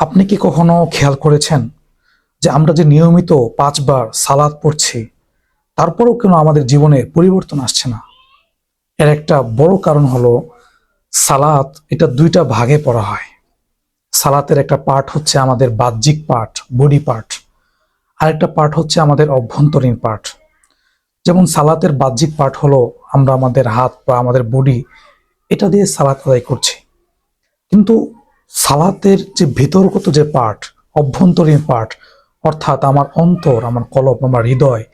আপনি কি কখনো খেয়াল করেছেন যে আমরা যে নিয়মিত 5 বার সালাত পড়ছি, তারপরেও কেন আমাদের জীবনে পরিবর্তন আসছে না? এর একটা বড় কারণ হলো সালাত এটা 2টা ভাগে পড়া হয়। সালাতের একটা পার্ট হচ্ছে আমাদের বাহ্যিক পার্ট, বডি পার্ট, আরেকটা পার্ট হচ্ছে আমাদের অভ্যন্তরীণ পার্ট। যেমন সালাতের বাহ্যিক পার্ট হলো আমরা আমাদের হাত বা আমাদের বডি এটা দিয়ে সালাত আদায় করছি, কিন্তু সালাতের যে ভিতরগত যে পার্ট, অভ্যন্তরীণ পার্ট, অর্থাৎ আমার অন্তর, আমার কলব, আমার হৃদয়,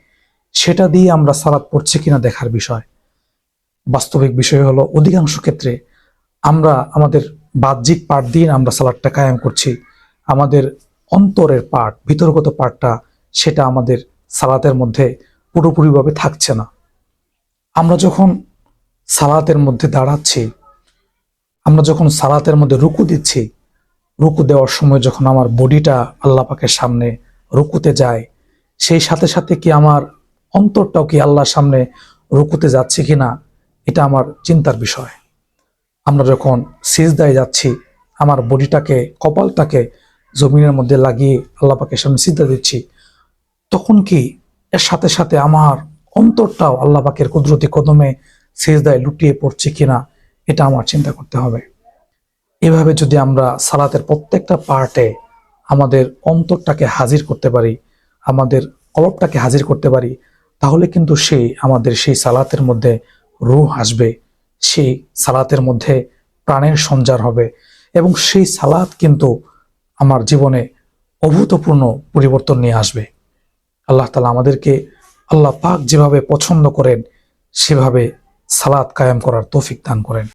সেটা দিয়ে আমরা সালাত পড়ছি কিনা দেখার বিষয়। বাস্তবিক বিষয় হলো অধিকাংশ ক্ষেত্রে আমরা আমাদের বাহ্যিক পার্ট দিয়ে আমরা সালাতটা কায়েম করছি, আমাদের অন্তরের পার্ট, ভিতরগত পার্টটা, সেটা আমাদের সালাতের মধ্যে পুরোপুরিভাবে থাকছে না। আমরা যখন সালাতের মধ্যে দাঁড়াচ্ছি, আমরা যখন সালাতের মধ্যে রুকু দিচ্ছি, রুকু দেওয়ার সময় যখন আমার বডিটা আল্লাহ পাকের সামনে রুকুতে যায়, সেই সাথে সাথে কি আমার অন্তরটাও কি আল্লাহর সামনে রুকুতে যাচ্ছে কিনা, এটা আমার চিন্তার বিষয়। আমরা যখন সিজদায় যাচ্ছি, আমার বডিটাকে, কপালটাকে জমিনের মধ্যে লাগিয়ে আল্লাহ পাকের সামনে সিজদা দিচ্ছি, তখন কি এর সাথে সাথে আমার অন্তরটাও আল্লাহ পাকের কুদরতি কদমে সিজদায় লুটিয়ে পড়ছে কিনা, এটা আমার চিন্তা করতে হবে। এভাবে যদি আমরা সালাতের প্রত্যেকটা পার্টে আমাদের অন্তরটাকে হাজির করতে পারি, আমাদের কলবটাকে হাজির করতে পারি, তাহলে কিন্তু আমাদের সেই সালাতের মধ্যে রূহ আসবে, সেই সালাতের মধ্যে প্রাণের সঞ্চার হবে, এবং সেই সালাত কিন্তু আমার জীবনে অভূতপূর্ণ পরিবর্তন নিয়ে আসবে। আল্লাহ তাআলা আমাদেরকে আল্লাহ পাক যেভাবে পছন্দ করেন সেভাবে সালাত কায়েম করার তৌফিক দান করেন।